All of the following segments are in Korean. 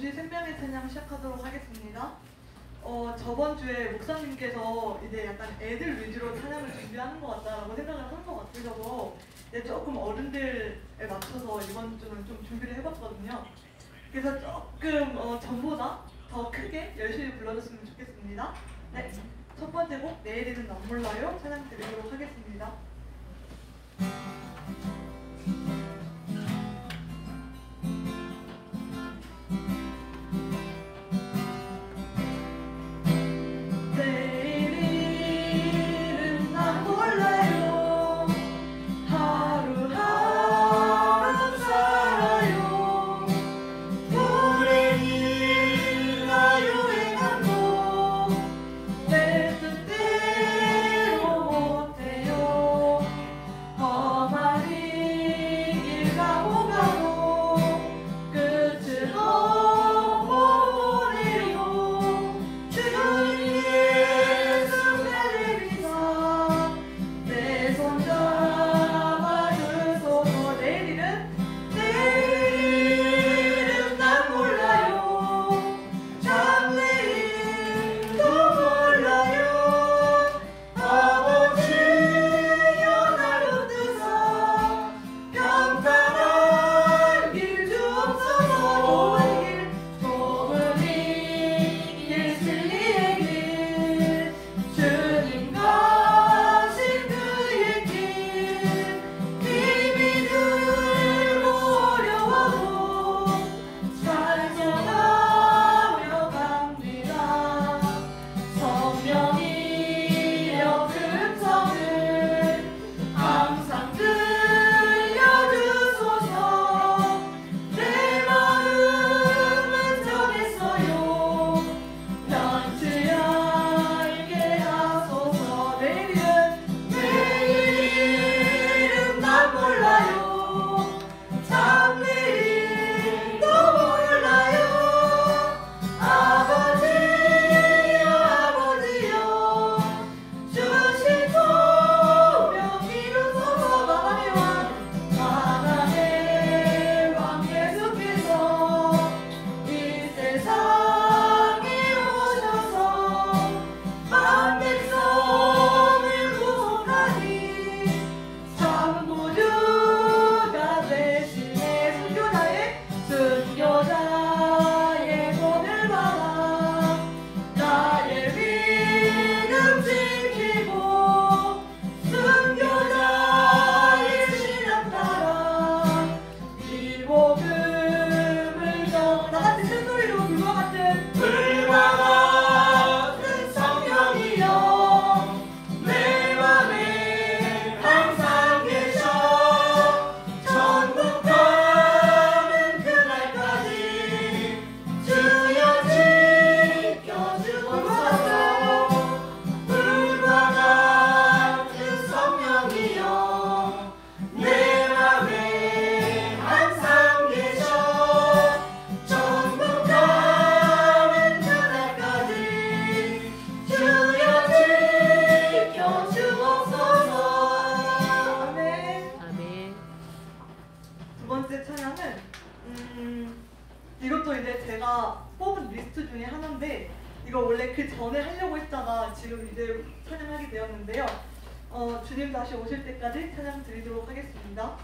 주신 생명의 찬양 시작하도록 하겠습니다. 저번 주에 목사님께서 이제 약간 애들 위주로 찬양을 준비하는 것 같다라고 생각을 한 것 같아서 이제 조금 어른들에 맞춰서 이번 주는 좀 준비를 해봤거든요. 그래서 조금 전보다 더 크게 열심히 불러줬으면 좋겠습니다. 네, 첫 번째 곡 내일은 난 몰라요 찬양 드리도록 하겠습니다. 이것도 이제 제가 뽑은 리스트 중에 하나인데 이거 원래 그 전에 하려고 했다가 지금 이제 찬양하게 되었는데요. 주님 다시 오실 때까지 찬양 드리도록 하겠습니다.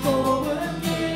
좁은 길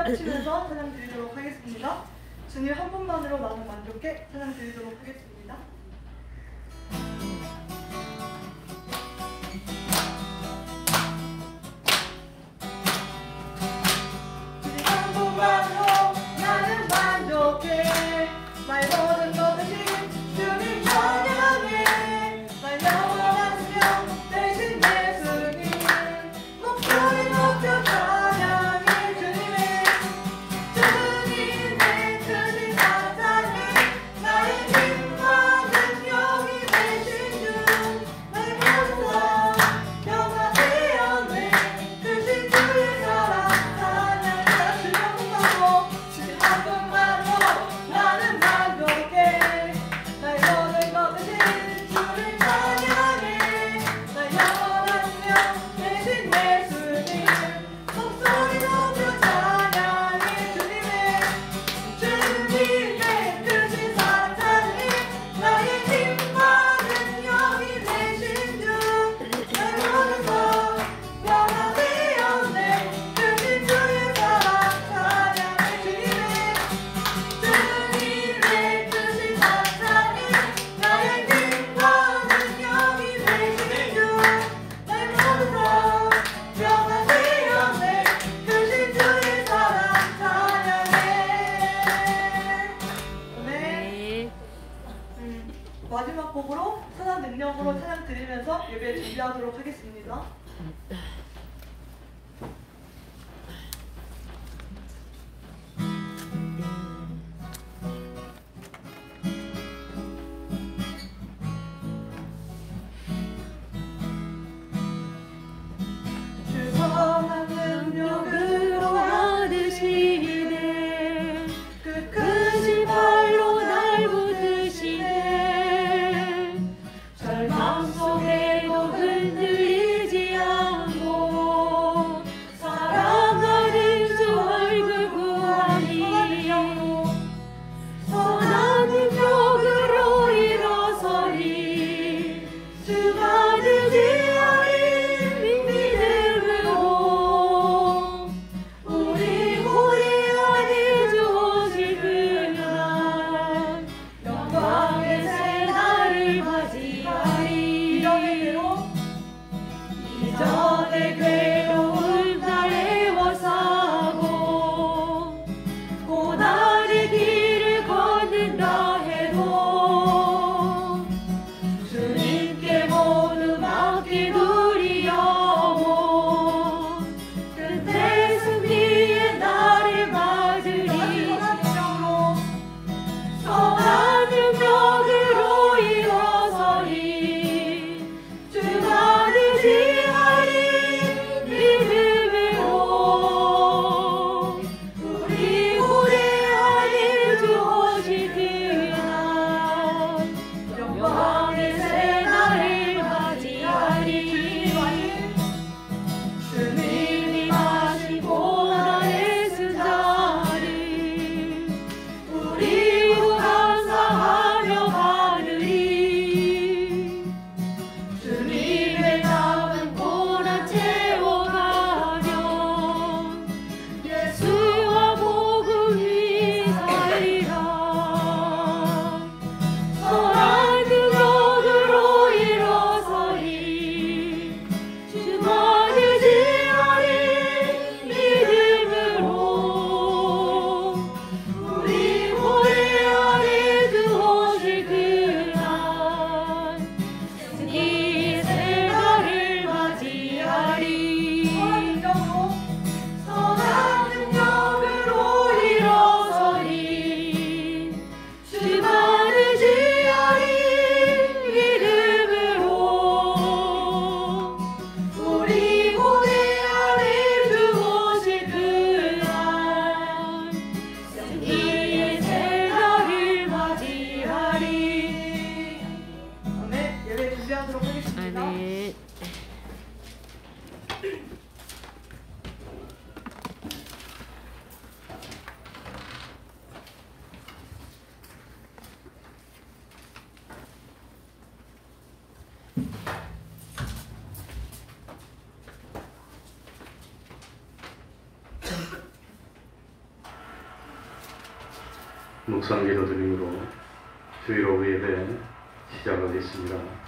춤을 치면서 찬양 드리도록 하겠습니다. 주님 한 분만으로 나는 만족해 찬양 드리도록 하겠습니다. 주님 한 분만으로 나는 만족해 나의 모든 것을 주님 찬양해 나의 영원한 수명 대신 예수님 목소리 높여 찬양해 주님의 크신 사랑 찬양해 나의 힘과 능력이 되신 주 나의 모든 삶 변화되었네 크신 주의 사랑 찬양해 주님 한 분만으로 주님 한 분만으로 나는 만족해 나의 모든 것을 주를 찬양해 나의 영원한 수명 대신 예수님 목소리 높여 찬양해 주님의 크신 사랑 찬양해 나의 힘과 능력이 되신 주 나의 모든 삶 변화되었네 크신 주의 사랑 찬양해 주님의 크신 사랑 찬양해 나의 힘과 능력이 되신 주 나의 모든 삶 변화되었네 크신 주의 사랑 찬양해. 네. 마지막 곡으로 선한 능력으로 찬양 드리면서 예배 준비하도록 하겠습니다. 주 선한 능력으로 받으시네 그 크신 발로 날 붙드시네 절망 속에도 흔들리지 않고 사랑하는 주 얼굴 구하니 선한 능력으로 일어서리 주 받으지 믿음으로 우리 고대 안에 주 오실 그날 영광의 새 날을 맞이하리 이전의 괴로움 날 애워싸고 고난의 길을 걷는다 해도 주님께 모두 맡기두리 영호 끝내 승리의 날을 맞으리 선한 능력으로 일어서리 주 받으시 하리 믿음으로 우리 고대 안에 주 오실 그날 영광의 새 날을 맞이하리 주님이 마신 고난의 승자를 우리도 감사하며 받으리 주님의 남은 고난 채워가면 예수와 복음이 살리라 선한 능력으로 일어서리 주 받으시 하리 믿음으로 우리 고대 안에 주 오실 그날 승리의 새 날을 맞이하리 선한 능력으로 일어서리 주 받으시 하리 믿음으로 우리 고대 안에 주 오실 그날 승리의 새 날을 맞이하리 네, 예배 준비하도록 하겠습니다. 묵상 기도 드림으로 주일 오후 예배 시작하겠습니다.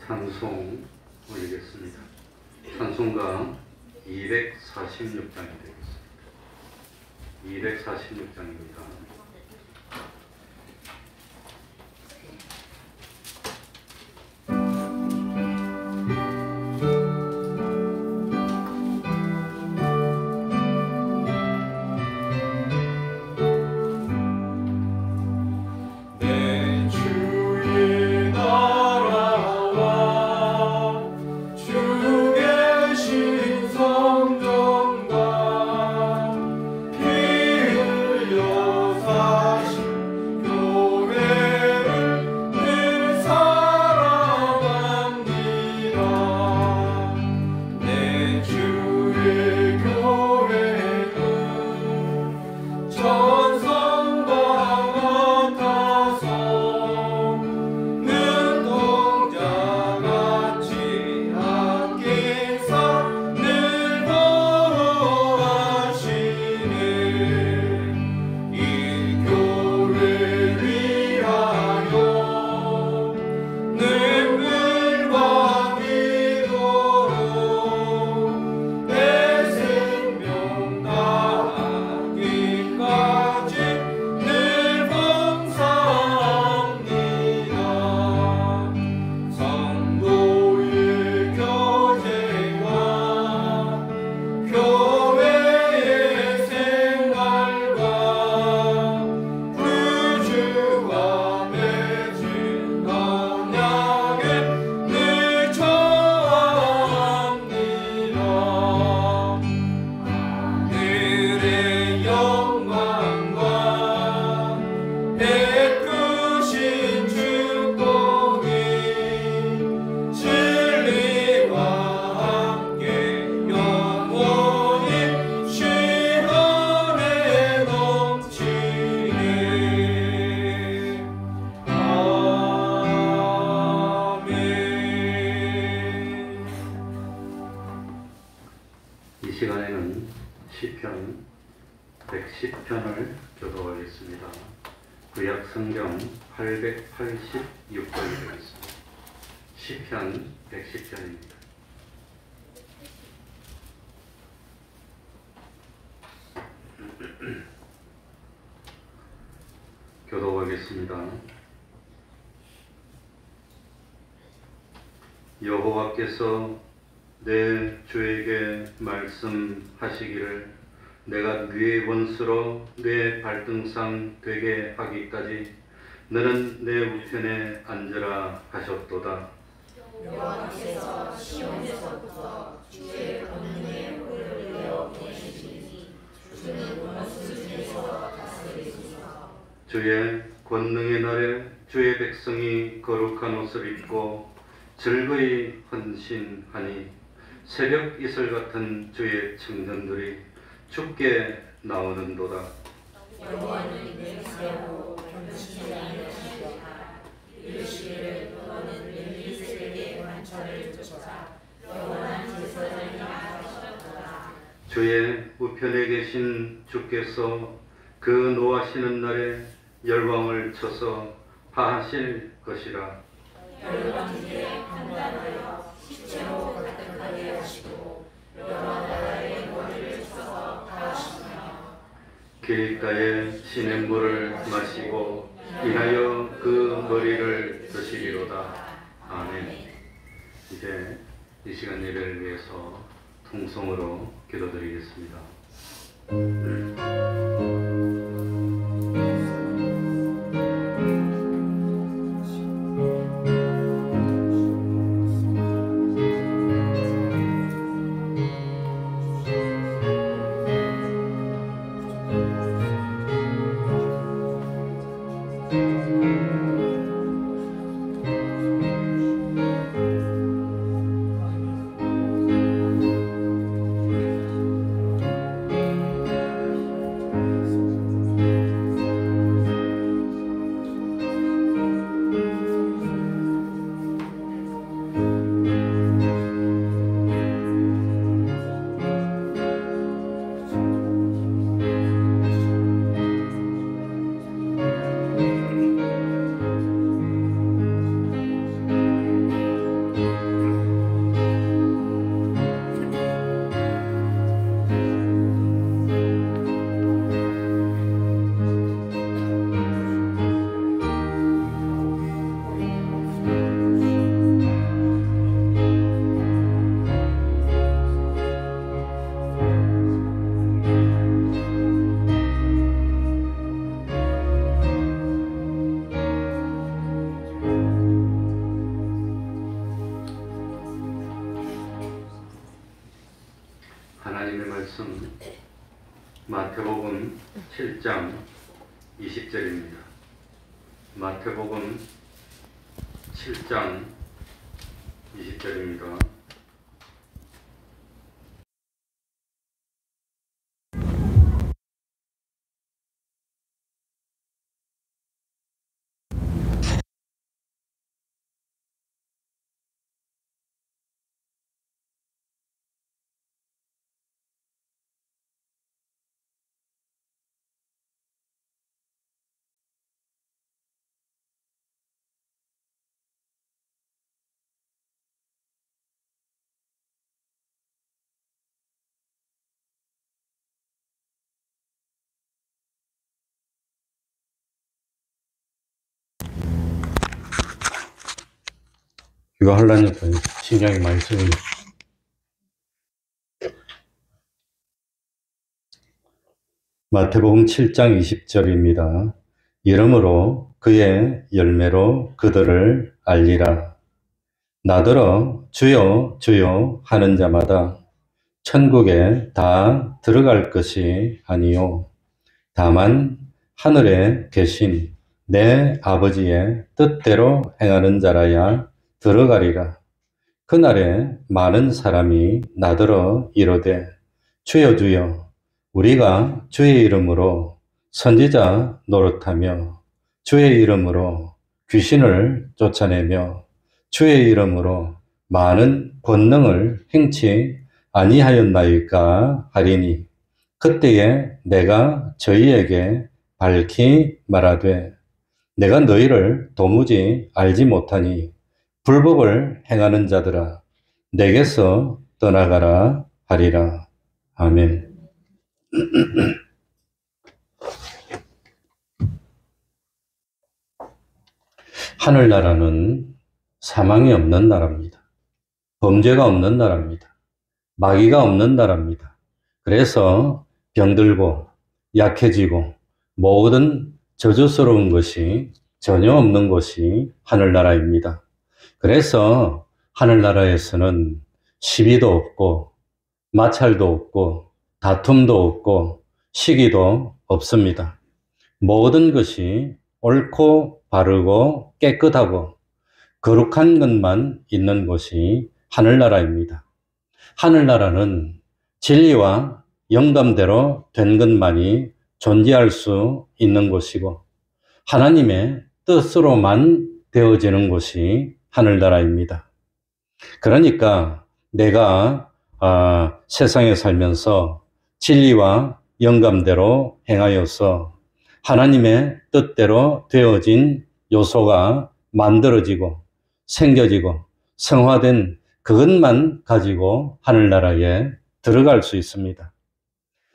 찬송 올리겠습니다. 찬송가 246장이 되겠습니다. 246장입니다. 이 시간에는 시편 110편을 교독하겠습니다. 구약 성경 886권이 되겠습니다. 시편 110편입니다. 교독하겠습니다. 여호와께서 내 주에게 말씀하시기를 내가 네의 원수로 내 발등상 되게 하기까지 너는 내 우편에 앉으라 하셨도다. 여호와께서 시온에서부터 주의 권능의 홀을 내어 보내시니 주는 원수 중에서 다스리소서. 주의 권능의 날에 주의 백성이 거룩한 옷을 입고 즐거이 헌신하니 새벽 이슬 같은 주의 청년들이 죽게 나오는도다. 여호와는 맹세하고 변치지 않으시도다. 이르시기를 너는 멜기세덱의 관처를 쫓아 영원한 제사장이라 하셨도다. 주의 우편에 계신 주께서 그 노하시는 날에 열왕을 쳐서 파하실 것이라. 열왕들의 판단하여 시체로 가득하게 하시고 여러 나라의 머리를 쳐서 파하시며 길가에 시냇물을 마시고 인하여 그 머리를 드시리로다. 아멘. 이제 이 시간 예배를 위해서 통성으로 기도드리겠습니다. 하나님의 말씀 마태복음 7장 20절입니다. 마태복음 7장 20절입니다. 이거 하려니까 신경이 많이 쓰이네. 마태복음 7장 20절입니다. 이러므로 그의 열매로 그들을 알리라. 나더러 주여 주여 하는 자마다 천국에 다 들어갈 것이 아니요 다만 하늘에 계신 내 아버지의 뜻대로 행하는 자라야 들어가리라. 그날에 많은 사람이 나더러 이르되 주여 주여 우리가 주의 이름으로 선지자 노릇하며 주의 이름으로 귀신을 쫓아내며 주의 이름으로 많은 권능을 행치 아니하였나이까 하리니 그때에 내가 저희에게 밝히 말하되 내가 너희를 도무지 알지 못하니 불법을 행하는 자들아 내게서 떠나가라 하리라. 아멘. 하늘나라는 사망이 없는 나라입니다. 범죄가 없는 나라입니다. 마귀가 없는 나라입니다. 그래서 병들고 약해지고 모든 저주스러운 것이 전혀 없는 곳이 하늘나라입니다. 그래서 하늘나라에서는 시비도 없고 마찰도 없고 다툼도 없고 시기도 없습니다. 모든 것이 옳고 바르고 깨끗하고 거룩한 것만 있는 곳이 하늘나라입니다. 하늘나라는 진리와 영감대로 된 것만이 존재할 수 있는 곳이고 하나님의 뜻으로만 되어지는 곳이 하늘나라입니다. 그러니까 내가 세상에 살면서 진리와 영감대로 행하여서 하나님의 뜻대로 되어진 요소가 만들어지고 생겨지고 성화된 그것만 가지고 하늘나라에 들어갈 수 있습니다.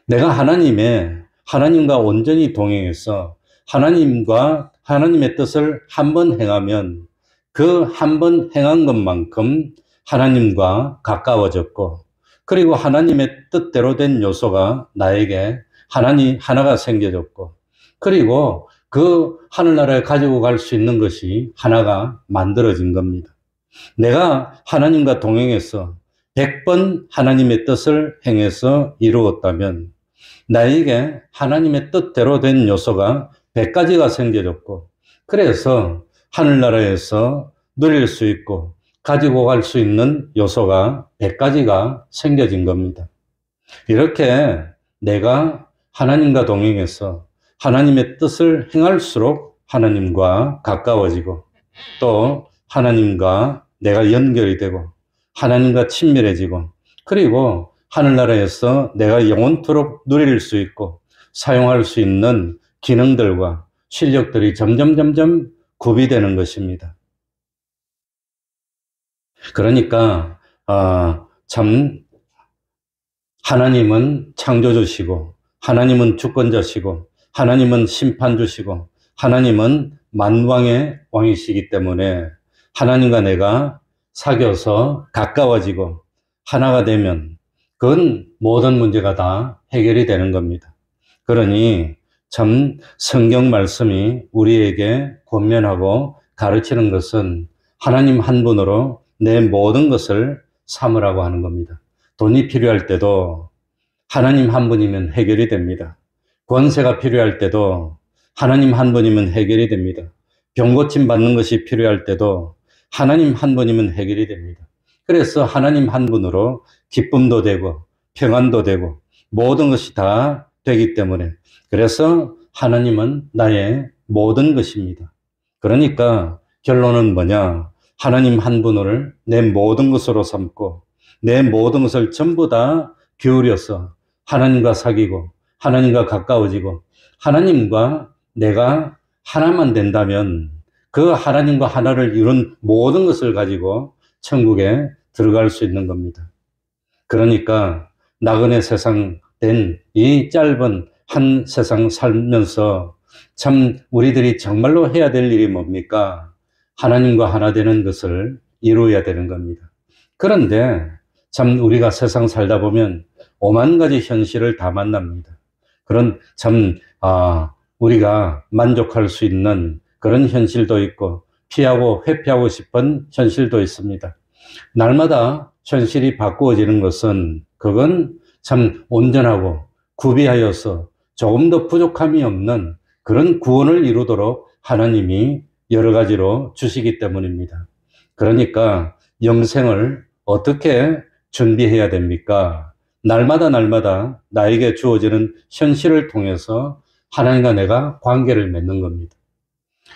내가 하나님과 온전히 동행해서 하나님의 뜻을 한 번 행하면 그 한 번 행한 것만큼 하나님과 가까워졌고 그리고 하나님의 뜻대로 된 요소가 나에게 하나가 생겨졌고, 그리고 그 하늘나라에 가지고 갈 수 있는 것이 하나가 만들어진 겁니다. 내가 하나님과 동행해서 100번 하나님의 뜻을 행해서 이루었다면 나에게 하나님의 뜻대로 된 요소가 100가지가 생겨졌고, 그래서 하늘나라에서 누릴 수 있고 가지고 갈 수 있는 요소가 100가지가 생겨진 겁니다. 이렇게 내가 하나님과 동행해서 하나님의 뜻을 행할수록 하나님과 가까워지고, 또 하나님과 내가 연결이 되고 하나님과 친밀해지고, 그리고 하늘나라에서 내가 영원토록 누릴 수 있고 사용할 수 있는 기능들과 실력들이 점점 구비되는 것입니다. 그러니까 참 하나님은 창조주시고, 하나님은 주권자시고, 하나님은 심판주시고, 하나님은 만왕의 왕이시기 때문에 하나님과 내가 사귀어서 가까워지고 하나가 되면 그건 모든 문제가 다 해결이 되는 겁니다. 그러니 참 성경 말씀이 우리에게 권면하고 가르치는 것은 하나님 한 분으로 내 모든 것을 삼으라고 하는 겁니다. 돈이 필요할 때도 하나님 한 분이면 해결이 됩니다. 권세가 필요할 때도 하나님 한 분이면 해결이 됩니다. 병고침 받는 것이 필요할 때도 하나님 한 분이면 해결이 됩니다. 그래서 하나님 한 분으로 기쁨도 되고 평안도 되고 모든 것이 다 되기 때문에, 그래서 하나님은 나의 모든 것입니다. 그러니까 결론은 뭐냐? 하나님 한 분을 내 모든 것으로 삼고 내 모든 것을 전부 다 기울여서 하나님과 사귀고 하나님과 가까워지고 하나님과 내가 하나만 된다면 그 하나님과 하나를 이룬 모든 것을 가지고 천국에 들어갈 수 있는 겁니다. 그러니까 나그네 세상 된 이 짧은 한 세상 살면서 참 우리들이 정말로 해야 될 일이 뭡니까? 하나님과 하나 되는 것을 이루어야 되는 겁니다. 그런데 참 우리가 세상 살다 보면 오만 가지 현실을 다 만납니다. 그런 참 우리가 만족할 수 있는 그런 현실도 있고 피하고 회피하고 싶은 현실도 있습니다. 날마다 현실이 바꾸어지는 것은 그건 참 온전하고 구비하여서 조금 더 부족함이 없는 그런 구원을 이루도록 하나님이 여러 가지로 주시기 때문입니다. 그러니까 영생을 어떻게 준비해야 됩니까? 날마다 나에게 주어지는 현실을 통해서 하나님과 내가 관계를 맺는 겁니다.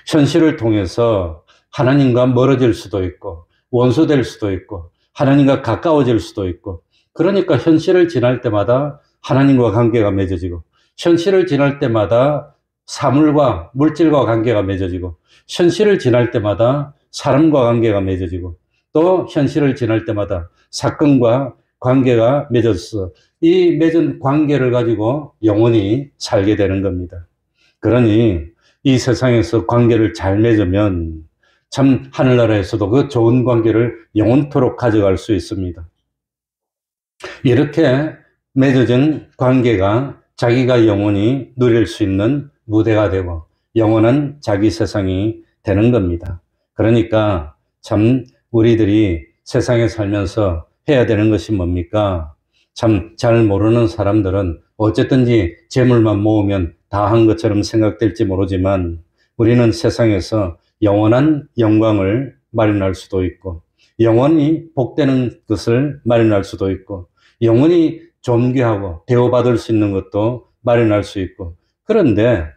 현실을 통해서 하나님과 멀어질 수도 있고 원수될 수도 있고 하나님과 가까워질 수도 있고, 그러니까 현실을 지날 때마다 하나님과 관계가 맺어지고, 현실을 지날 때마다 사물과 물질과 관계가 맺어지고, 현실을 지날 때마다 사람과 관계가 맺어지고, 또 현실을 지날 때마다 사건과 관계가 맺어서 이 맺은 관계를 가지고 영원히 살게 되는 겁니다. 그러니 이 세상에서 관계를 잘 맺으면 참 하늘나라에서도 그 좋은 관계를 영원토록 가져갈 수 있습니다. 이렇게 맺어진 관계가 자기가 영원히 누릴 수 있는 무대가 되고 영원한 자기 세상이 되는 겁니다. 그러니까 참 우리들이 세상에 살면서 해야 되는 것이 뭡니까? 참 잘 모르는 사람들은 어쨌든지 재물만 모으면 다 한 것처럼 생각될지 모르지만, 우리는 세상에서 영원한 영광을 마련할 수도 있고 영원히 복되는 것을 마련할 수도 있고 영원히 존귀하고 대우받을 수 있는 것도 마련할 수 있고, 그런데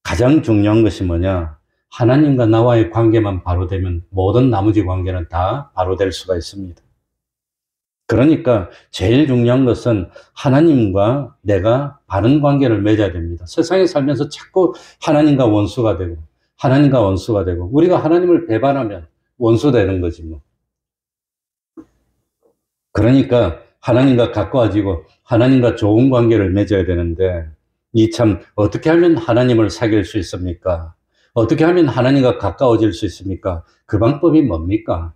가장 중요한 것이 뭐냐? 하나님과 나와의 관계만 바로 되면 모든 나머지 관계는 다 바로 될 수가 있습니다. 그러니까 제일 중요한 것은 하나님과 내가 바른 관계를 맺어야 됩니다. 세상에 살면서 자꾸 하나님과 원수가 되고 우리가 하나님을 배반하면 원수 되는 거지 뭐. 그러니까 하나님과 가까워지고 하나님과 좋은 관계를 맺어야 되는데, 이 참 어떻게 하면 하나님을 사귈 수 있습니까? 어떻게 하면 하나님과 가까워질 수 있습니까? 그 방법이 뭡니까?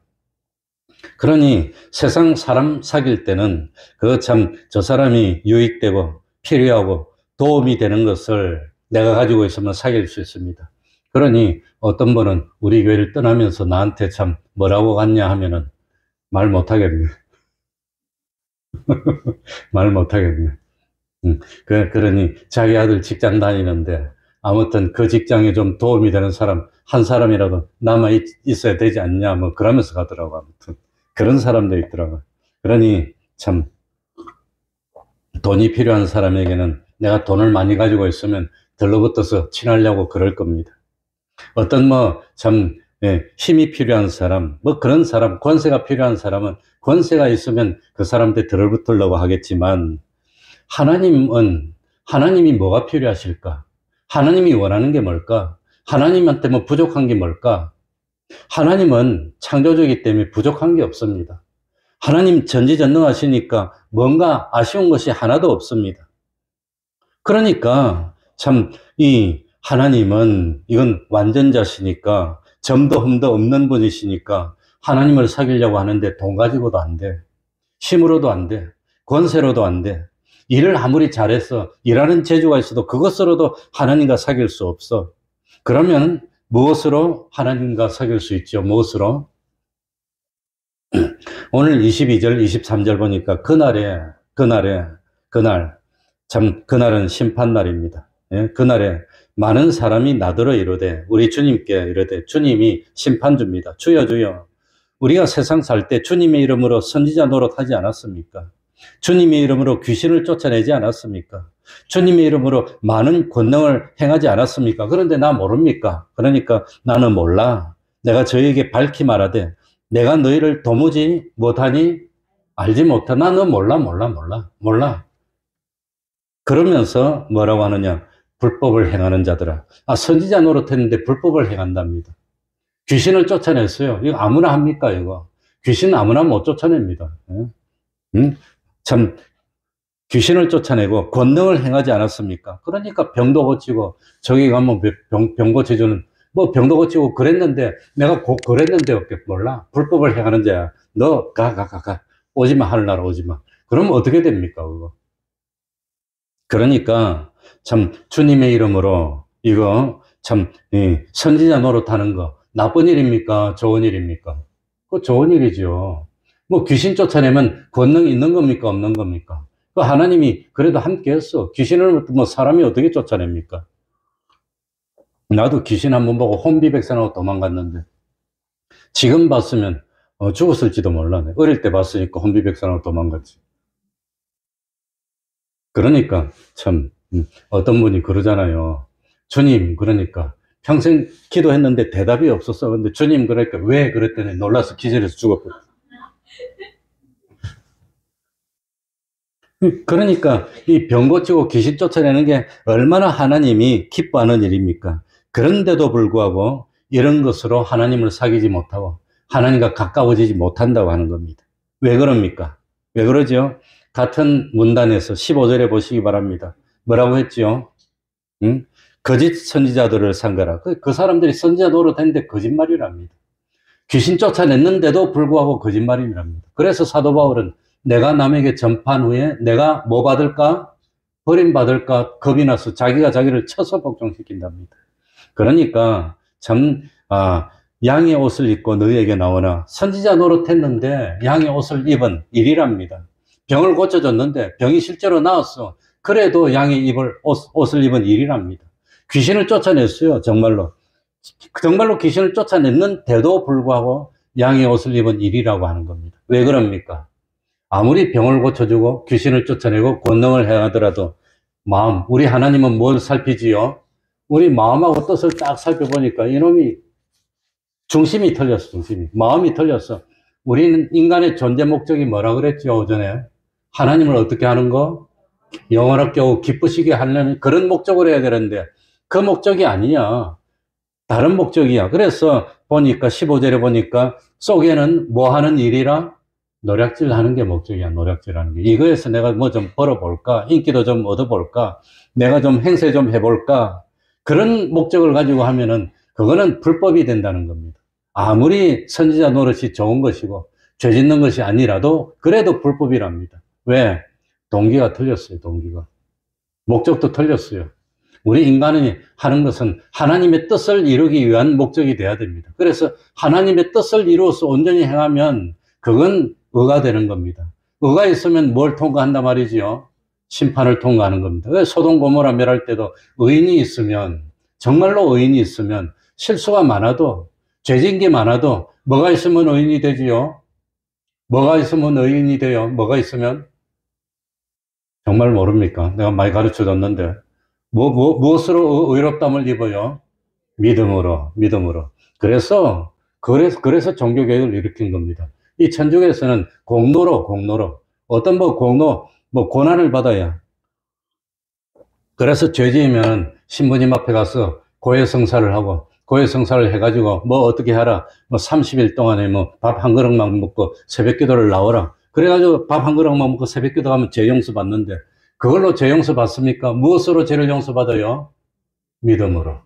그러니 세상 사람 사귈 때는 그 참 저 사람이 유익되고 필요하고 도움이 되는 것을 내가 가지고 있으면 사귈 수 있습니다. 그러니 어떤 분은 우리 교회를 떠나면서 나한테 참 뭐라고 갔냐 하면은 말 못하겠네. 말 못하겠네. 그러니 자기 아들 직장 다니는데 아무튼 그 직장에 좀 도움이 되는 사람 한 사람이라도 남아 있어야 되지 않냐 뭐 그러면서 가더라고. 아무튼 그런 사람도 있더라고. 그러니 참 돈이 필요한 사람에게는 내가 돈을 많이 가지고 있으면 들러붙어서 친하려고 그럴 겁니다. 어떤 참 힘이 필요한 사람, 그런 사람, 권세가 필요한 사람은 권세가 있으면 그 사람한테 들어붙으려고 하겠지만 하나님이 뭐가 필요하실까? 하나님이 원하는 게 뭘까? 하나님한테 부족한 게 뭘까? 하나님은 창조주이기 때문에 부족한 게 없습니다. 하나님 전지전능하시니까 뭔가 아쉬운 것이 하나도 없습니다. 그러니까 참 이 하나님은 이건 완전자시니까 점도 흠도 없는 분이시니까 하나님을 사귀려고 하는데 돈 가지고도 안 돼. 힘으로도 안 돼. 권세로도 안 돼. 일을 아무리 잘해서 일하는 재주가 있어도 그것으로도 하나님과 사귈 수 없어. 그러면 무엇으로 하나님과 사귈 수 있죠? 무엇으로? 오늘 22절, 23절 보니까 그날은 심판날입니다. 예? 그날에 많은 사람이 나더러 이르되 우리 주님께 이르되 주님이 심판주입니다. 주여 주여 우리가 세상 살 때 주님의 이름으로 선지자 노릇하지 않았습니까? 주님의 이름으로 귀신을 쫓아내지 않았습니까? 주님의 이름으로 많은 권능을 행하지 않았습니까? 그런데 나 모릅니까? 그러니까 나는 몰라. 내가 저에게 밝히 말하되 내가 너희를 도무지 못하니 알지 못하. 나는 몰라. 그러면서 뭐라고 하느냐? 불법을 행하는 자들아. 선지자 노릇했는데 불법을 행한답니다. 귀신을 쫓아냈어요. 이거 아무나 합니까, 이거? 귀신 아무나 못 쫓아냅니다. 참, 귀신을 쫓아내고 권능을 행하지 않았습니까? 그러니까 병도 고치고, 저기 가면 병 고쳐주는, 병도 고치고 그랬는데, 내가 그랬는데, 몰라. 불법을 행하는 자야. 너, 가. 오지마, 하늘나라 오지마. 그러면 어떻게 됩니까, 그거? 그러니까, 참, 주님의 이름으로, 이거, 참, 선지자 노릇하는 거, 나쁜 일입니까? 좋은 일입니까? 그거 좋은 일이죠. 귀신 쫓아내면 권능이 있는 겁니까? 없는 겁니까? 하나님이 그래도 함께 했어. 귀신을 사람이 어떻게 쫓아냅니까? 나도 귀신 한번 보고 혼비백산하고 도망갔는데, 지금 봤으면, 죽었을지도 몰라네. 어릴 때 봤으니까 혼비백산하고 도망갔지. 그러니까, 참, 어떤 분이 그러잖아요. 주님, 그러니까, 평생 기도했는데 대답이 없었어. 근데 주님, 그러니까 왜 그랬더니 놀라서 기절해서 죽었거든. 그러니까 이 병 고치고 귀신 쫓아내는 게 얼마나 하나님이 기뻐하는 일입니까? 그런데도 불구하고 이런 것으로 하나님을 사귀지 못하고 하나님과 가까워지지 못한다고 하는 겁니다. 왜 그럽니까? 왜 그러죠? 같은 문단에서 15절에 보시기 바랍니다. 뭐라고 했죠? 거짓 선지자들을 삼가라. 그 사람들이 선지자 노릇했는데 거짓말이랍니다. 귀신 쫓아냈는데도 불구하고 거짓말이랍니다. 그래서 사도 바울은 내가 남에게 전파한 후에 내가 뭐 받을까? 버림받을까? 겁이 나서 자기가 자기를 쳐서 복종시킨답니다. 그러니까 참 양의 옷을 입고 너희에게 나오나 선지자 노릇했는데 양의 옷을 입은 일이랍니다. 병을 고쳐줬는데 병이 실제로 나았어. 그래도 양의 옷을 입은 일이랍니다. 귀신을 쫓아냈어요. 정말로 귀신을 쫓아냈는데도 불구하고 양의 옷을 입은 일이라고 하는 겁니다. 왜 그럽니까? 아무리 병을 고쳐주고 귀신을 쫓아내고 권능을 행하더라도 우리 하나님은 뭘 살피지요? 우리 마음하고 뜻을 딱 살펴보니까 이놈이 중심이 틀렸어. 마음이 틀렸어. 우리는 인간의 존재 목적이 뭐라 그랬죠? 오전에 하나님을 어떻게 하는 거? 영원하게 하고 기쁘시게 하려는 그런 목적으로 해야 되는데 그 목적이 아니야. 다른 목적이야. 그래서 보니까 15절에 보니까 속에는 뭐 하는 일이라? 노략질 하는 게 목적이야. 노략질 하는 게. 이거에서 내가 뭐 좀 벌어볼까? 인기도 좀 얻어볼까? 내가 좀 행세 좀 해볼까? 그런 목적을 가지고 하면은 그거는 불법이 된다는 겁니다. 아무리 선지자 노릇이 좋은 것이고 죄 짓는 것이 아니라도 그래도 불법이랍니다. 왜? 동기가 틀렸어요. 동기가. 목적도 틀렸어요. 우리 인간이 하는 것은 하나님의 뜻을 이루기 위한 목적이 돼야 됩니다. 그래서 하나님의 뜻을 이루어서 온전히 행하면 그건 의가 되는 겁니다. 의가 있으면 뭘 통과한단 말이지요? 심판을 통과하는 겁니다. 왜 소돔 고모라 멸할 때도 의인이 있으면, 정말로 의인이 있으면 실수가 많아도, 죄진 게 많아도 뭐가 있으면 의인이 되지요? 뭐가 있으면 의인이 돼요? 뭐가 있으면? 정말 모릅니까? 내가 많이 가르쳐 줬는데. 무엇으로 의롭담을 입어요? 믿음으로. 그래서 종교개혁을 일으킨 겁니다. 이 천주교에서는 공로로. 어떤 고난을 받아야. 그래서 죄지으면 신부님 앞에 가서 고해성사를 하고, 고해성사를 해가지고, 어떻게 하라. 30일 동안에 밥 한 그릇만 먹고 새벽 기도를 나오라. 그래가지고 밥 한 그릇만 먹고 새벽 기도 가면 죄 용서 받는데, 그걸로 죄 용서 받습니까? 무엇으로 죄를 용서 받아요? 믿음으로.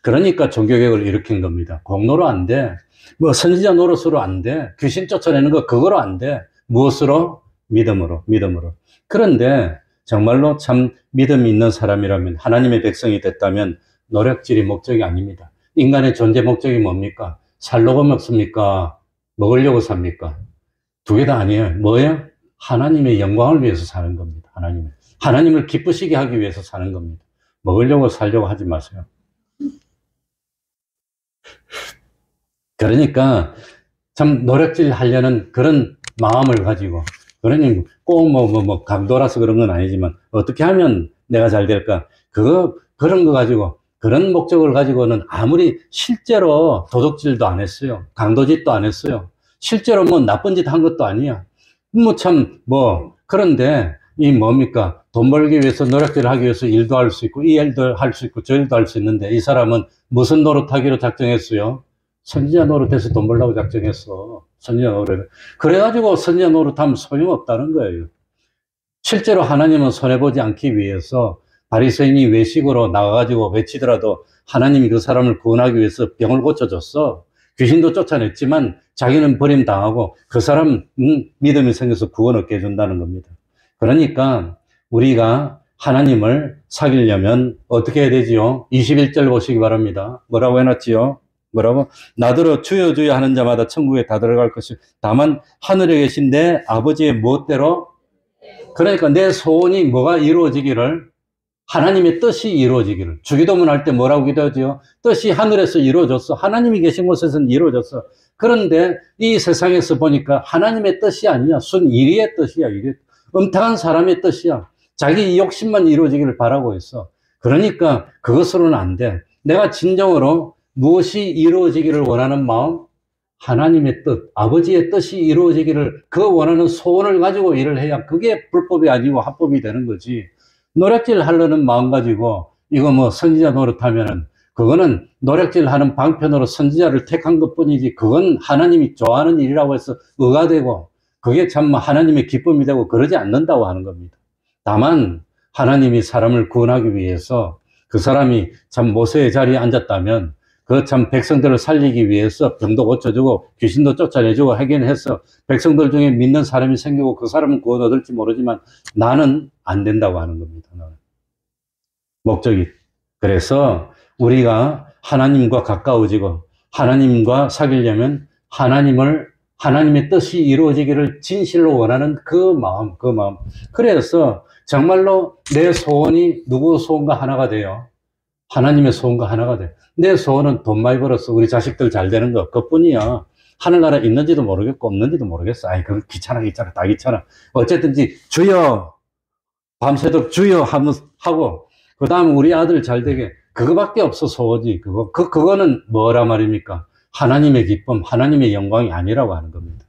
그러니까 종교개혁을 일으킨 겁니다. 공로로 안 돼. 선지자 노릇으로 안 돼. 귀신 쫓아내는 거 그거로 안 돼. 무엇으로? 믿음으로. 그런데 정말로 참 믿음이 있는 사람이라면, 하나님의 백성이 됐다면 노력질이 목적이 아닙니다. 인간의 존재 목적이 뭡니까? 살려고 먹습니까? 먹으려고 삽니까? 두 개 다 아니에요. 뭐예요? 하나님의 영광을 위해서 사는 겁니다. 하나님을 기쁘시게 하기 위해서 사는 겁니다. 먹으려고 살려고 하지 마세요. 그러니까 참 노력질 하려는 그런 마음을 가지고, 그러니 꼭 강도라서 그런 건 아니지만 어떻게 하면 내가 잘 될까? 그런 거 가지고, 그런 목적을 가지고는 아무리 실제로 도둑질도 안 했어요. 강도짓도 안 했어요. 실제로 나쁜 짓 한 것도 아니야. 그런데 뭡니까? 돈 벌기 위해서 노력질을 하기 위해서 일도 할 수 있고, 이 일도 할 수 있고, 저 일도 할 수 있는데, 이 사람은 무슨 노릇하기로 작정했어요? 선지자 노릇해서 돈 벌려고 작정했어. 선지자 노릇. 그래가지고 선지자 노릇하면 소용없다는 거예요. 실제로 하나님은 손해보지 않기 위해서 바리새인이 외식으로 나가가지고 외치더라도 하나님이 그 사람을 구원하기 위해서 병을 고쳐줬어. 귀신도 쫓아냈지만 자기는 버림당하고 그 사람 믿음이 생겨서 구원 얻게 해준다는 겁니다. 그러니까 우리가 하나님을 사귀려면 어떻게 해야 되지요? 21절 보시기 바랍니다. 뭐라고 해놨지요? 나더러 주여 주여 하는 자마다 천국에 다 들어갈 것이, 다만 하늘에 계신 내 아버지의 무엇대로? 그러니까 내 소원이 뭐가 이루어지기를, 하나님의 뜻이 이루어지기를. 주기도문 할 때 뭐라고 기도하지요? 뜻이 하늘에서 이루어졌어. 하나님이 계신 곳에서는 이루어졌어. 그런데 이 세상에서 보니까 하나님의 뜻이 아니야. 순이리의 뜻이야. 음탕한 사람의 뜻이야. 자기 욕심만 이루어지기를 바라고 있어. 그러니까 그것으로는 안 돼. 내가 진정으로 무엇이 이루어지기를 원하는 마음? 하나님의 뜻, 아버지의 뜻이 이루어지기를, 그 원하는 소원을 가지고 일을 해야 그게 불법이 아니고 합법이 되는 거지. 노력질 하려는 마음 가지고 이거 선지자 노릇하면은 그거는 노력질 하는 방편으로 선지자를 택한 것 뿐이지, 그건 하나님이 좋아하는 일이라고 해서 의가 되고 그게 참 하나님의 기쁨이 되고 그러지 않는다고 하는 겁니다. 다만 하나님이 사람을 구원하기 위해서 그 사람이 참 모세의 자리에 앉았다면 그 참 백성들을 살리기 위해서 병도 고쳐주고 귀신도 쫓아내주고 하긴 해서 백성들 중에 믿는 사람이 생기고 그 사람은 구원 얻을지 모르지만 나는 안 된다고 하는 겁니다. 목적이. 그래서 우리가 하나님과 가까워지고 하나님과 사귀려면 하나님의 뜻이 이루어지기를 진실로 원하는 그 마음. 그래서 정말로 내 소원이 누구 소원과 하나가 돼요? 하나님의 소원과 하나가 돼. 내 소원은 돈 많이 벌어서 우리 자식들 잘 되는 거, 그것뿐이야. 하늘나라 있는지도 모르겠고 없는지도 모르겠어. 아이, 그거 귀찮아. 다 귀찮아. 어쨌든지 주여, 밤새도록 주여 하고, 그 다음 우리 아들 잘 되게, 그거밖에 없어, 소원이. 그거는 뭐라 말입니까? 하나님의 기쁨, 하나님의 영광이 아니라고 하는 겁니다.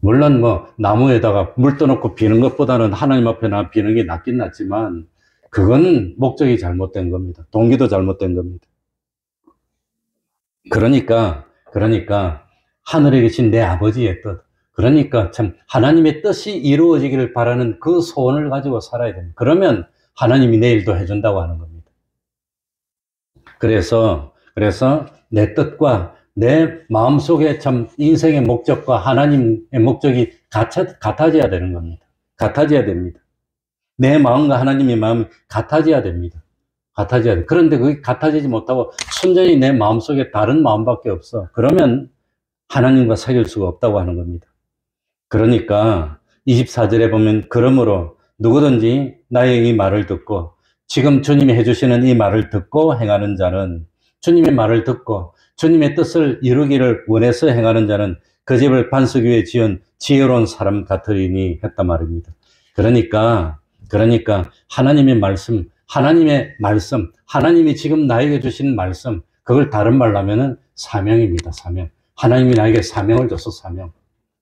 물론 나무에다가 물 떠놓고 비는 것보다는 하나님 앞에 비는 게 낫긴 낫지만, 그건 목적이 잘못된 겁니다. 동기도 잘못된 겁니다. 그러니까 하늘에 계신 내 아버지의 뜻, 그러니까 참 하나님의 뜻이 이루어지기를 바라는 그 소원을 가지고 살아야 됩니다. 그러면 하나님이 내 일도 해준다고 하는 겁니다. 그래서 내 뜻과 내 마음속에 참 인생의 목적과 하나님의 목적이 같아져야 되는 겁니다. 같아져야 됩니다. 내 마음과 하나님의 마음이 같아져야 됩니다. 같아져야 돼. 그런데 그게 같아지지 못하고 순전히 내 마음속에 다른 마음밖에 없어. 그러면 하나님과 사귈 수가 없다고 하는 겁니다. 그러니까 24절에 보면 그러므로 누구든지 나의 이 말을 듣고 지금 주님이 해주시는 이 말을 듣고 행하는 자는 주님의 말을 듣고 주님의 뜻을 이루기를 원해서 행하는 자는 그 집을 반석 위에 지은 지혜로운 사람 같으리니 했단 말입니다. 그러니까 하나님의 말씀, 하나님이 지금 나에게 주신 말씀, 그걸 다른 말로 하면은 사명입니다. 사명. 하나님이 나에게 사명을 줬어, 사명.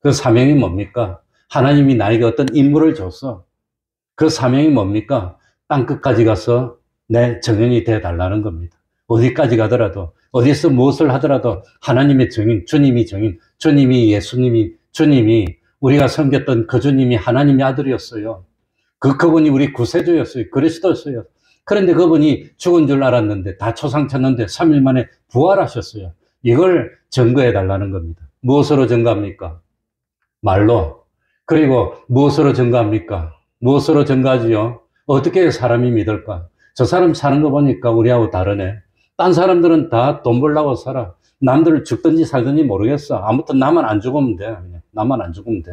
그 사명이 뭡니까? 하나님이 나에게 어떤 임무를 줬어. 그 사명이 뭡니까? 땅끝까지 가서 내 정인이 되어달라는 겁니다. 어디까지 가더라도, 어디서 무엇을 하더라도 하나님의 정인, 주님이 정인, 주님이 예수님이, 주님이 우리가 섬겼던 그 주님이 하나님의 아들이었어요. 그분이 우리 구세주였어요. 그리스도였어요. 그런데 그분이 죽은 줄 알았는데 다 초상쳤는데 3일 만에 부활하셨어요. 이걸 증거해 달라는 겁니다. 무엇으로 증거합니까? 말로. 그리고 무엇으로 증거합니까? 무엇으로 증거하지요? 어떻게 사람이 믿을까? 저 사람 사는 거 보니까 우리하고 다르네. 딴 사람들은 다 돈 벌려고 살아. 남들 죽든지 살든지 모르겠어. 아무튼 나만 안 죽으면 돼. 그냥. 나만 안 죽으면 돼.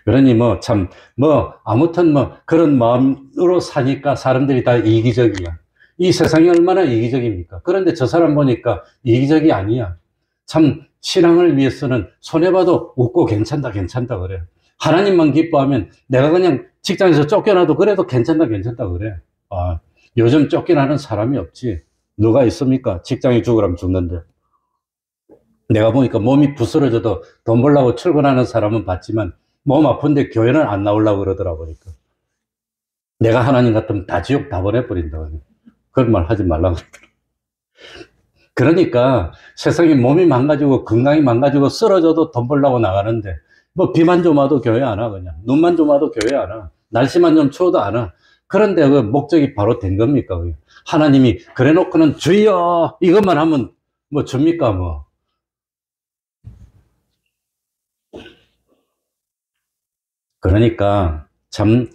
그러니 아무튼 그런 마음으로 사니까 사람들이 다 이기적이야. 이 세상이 얼마나 이기적입니까? 그런데 저 사람 보니까 이기적이 아니야. 참 신앙을 위해서는 손해봐도 웃고 괜찮다 그래. 하나님만 기뻐하면 내가 그냥 직장에서 쫓겨나도 그래도 괜찮다 그래. 요즘 쫓겨나는 사람이 없지. 누가 있습니까? 직장에 죽으라면 죽는데. 내가 보니까 몸이 부스러져도 돈 벌려고 출근하는 사람은 봤지만 몸 아픈데 교회는 안 나오려고 그러더라 보니까. 내가 하나님 같으면 다 지옥 다 보내버린다. 그런 말 하지 말라고 그러더라. 그러니까 세상에 몸이 망가지고 건강이 망가지고 쓰러져도 돈 벌려고 나가는데 비만 좀 와도 교회 안 와. 그냥 눈만 좀 와도 교회 안 와. 날씨만 좀 추워도 안 와. 그런데 그 목적이 바로 된 겁니까? 하나님이 그래 놓고는 주여 이것만 하면 줍니까? 그러니까 참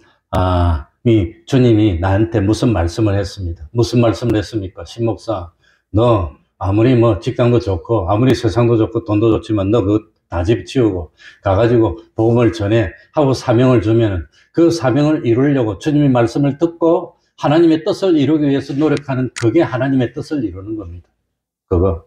이 주님이 나한테 무슨 말씀을 했습니다. 무슨 말씀을 했습니까? 신목사, 너 아무리 직장도 좋고 아무리 세상도 좋고 돈도 좋지만 너 그거 다 집치우고 가가지고 복음을 전해 하고 사명을 주면은 그 사명을 이루려고 주님의 말씀을 듣고 하나님의 뜻을 이루기 위해서 노력하는 그게 하나님의 뜻을 이루는 겁니다. 그거.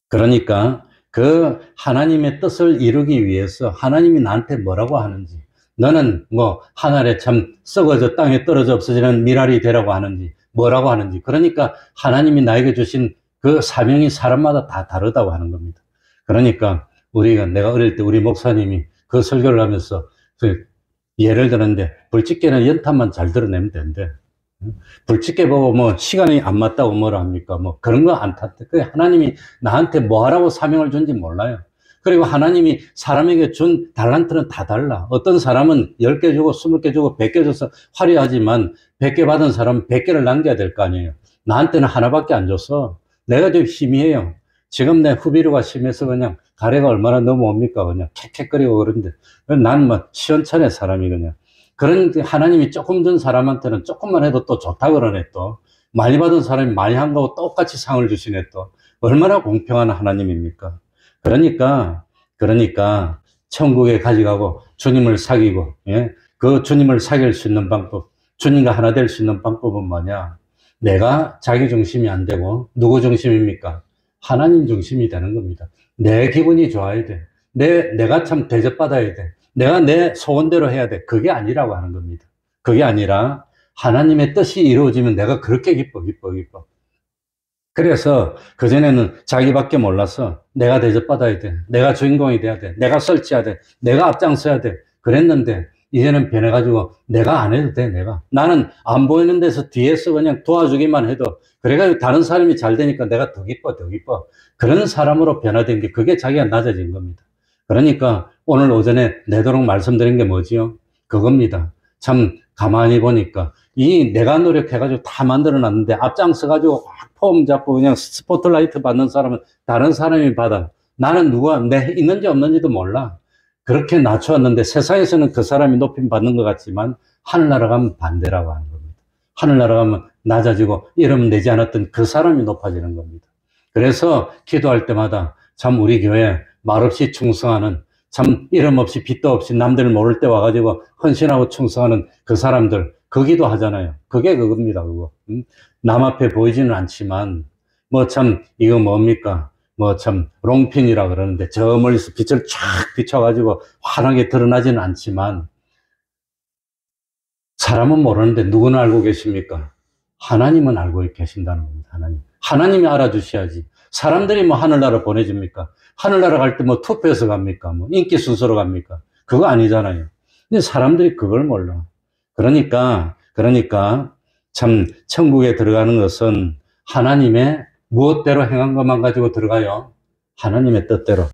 그러니까 그 하나님의 뜻을 이루기 위해서 하나님이 나한테 뭐라고 하는지, 너는 하늘에 참 썩어져 땅에 떨어져 없어지는 미랄이 되라고 하는지, 뭐라고 하는지. 그러니까 하나님이 나에게 주신 그 사명이 사람마다 다 다르다고 하는 겁니다. 그러니까 내가 어릴 때 우리 목사님이 그 설교를 하면서 예를 들었는데 불집게는 연탄만 잘 드러내면 된대. 불집게 보고 시간이 안 맞다고 뭐라 합니까? 그런 거 안 탓해. 하나님이 나한테 뭐 하라고 사명을 준지 몰라요. 그리고 하나님이 사람에게 준 달란트는 다 달라. 어떤 사람은 10개 주고 20개 주고 100개 줘서 화려하지만 100개 받은 사람은 100개를 남겨야 될 거 아니에요. 나한테는 하나밖에 안 줬어. 내가 좀 희미해요. 지금 내 후비루가 심해서 그냥 가래가 얼마나 넘어옵니까? 그냥 캑캑거리고 그러는데 난 시원찮네 사람이 그냥. 그런 하나님이 조금 준 사람한테는 조금만 해도 또 좋다 그러네 또. 많이 받은 사람이 많이 한 거하고 똑같이 상을 주시네 또. 얼마나 공평한 하나님입니까? 그러니까 천국에 가져가고 주님을 사귀고, 그 주님을 사귈 수 있는 방법, 주님과 하나 될 수 있는 방법은 뭐냐? 내가 자기 중심이 안 되고 누구 중심입니까? 하나님 중심이 되는 겁니다. 내 기분이 좋아야 돼. 내가 참 대접받아야 돼. 내가 내 소원대로 해야 돼. 그게 아니라고 하는 겁니다. 그게 아니라 하나님의 뜻이 이루어지면 내가 그렇게 기뻐. 그래서 그전에는 자기밖에 몰라서 내가 대접받아야 돼. 내가 주인공이 돼야 돼. 내가 설치해야 돼. 내가 앞장서야 돼. 그랬는데 이제는 변해가지고 내가 안 해도 돼. 나는 안 보이는 데서 뒤에서 그냥 도와주기만 해도 그래가지고 다른 사람이 잘 되니까 내가 더 기뻐. 그런 사람으로 변화된 게 그게 자기가 낮아진 겁니다. 그러니까 오늘 오전에 내도록 말씀드린 게 뭐지요? 그겁니다. 참 가만히 보니까 이 내가 노력해가지고 다 만들어놨는데 앞장서가지고 확 폼 잡고 그냥 스포트라이트 받는 사람은 다른 사람이 받아. 나는 누가 내 있는지 없는지도 몰라. 그렇게 낮추었는데 세상에서는 그 사람이 높임 받는 것 같지만 하늘나라 가면 반대라고 하는 겁니다. 하늘나라 가면 낮아지고 이름 내지 않았던 그 사람이 높아지는 겁니다. 그래서 기도할 때마다 참 우리 교회 말없이 충성하는 참 이름 없이 빚도 없이 남들 모를 때 와가지고 헌신하고 충성하는 그 사람들 그 기도 하잖아요. 그게 그겁니다. 그거. 남 앞에 보이지는 않지만 뭐 참 이거 뭡니까? 뭐 참 롱핀이라 그러는데 저 멀리서 빛을 쫙 비춰가지고 환하게 드러나지는 않지만 사람은 모르는데 누구는 알고 계십니까? 하나님은 알고 계신다는 겁니다. 하나님이 알아주셔야지. 사람들이 뭐 하늘나라 보내줍니까? 하늘나라 갈 때 뭐 투표해서 갑니까? 뭐 인기 순서로 갑니까? 그거 아니잖아요. 근데 사람들이 그걸 몰라. 그러니까 참 천국에 들어가는 것은 하나님의 무엇대로 행한 것만 가지고 들어가요. 하나님의 뜻대로.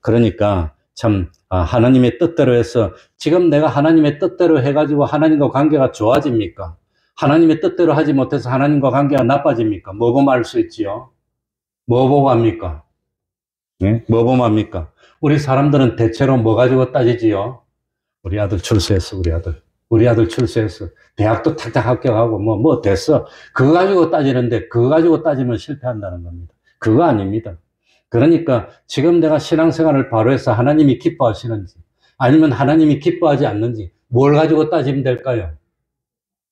그러니까 참 하나님의 뜻대로 해서 지금 내가 하나님의 뜻대로 해가지고 하나님과 관계가 좋아집니까? 하나님의 뜻대로 하지 못해서 하나님과 관계가 나빠집니까? 뭐 보면 알 수 있지요? 뭐 보고 합니까? 네? 뭐 보면 합니까? 우리 사람들은 대체로 뭐 가지고 따지지요? 우리 아들 출세했어, 우리 아들 출세했어. 대학도 탁탁 합격하고 뭐 됐어. 그거 가지고 따지는데 그거 가지고 따지면 실패한다는 겁니다. 그거 아닙니다. 그러니까 지금 내가 신앙생활을 바로 해서 하나님이 기뻐하시는지 아니면 하나님이 기뻐하지 않는지 뭘 가지고 따지면 될까요?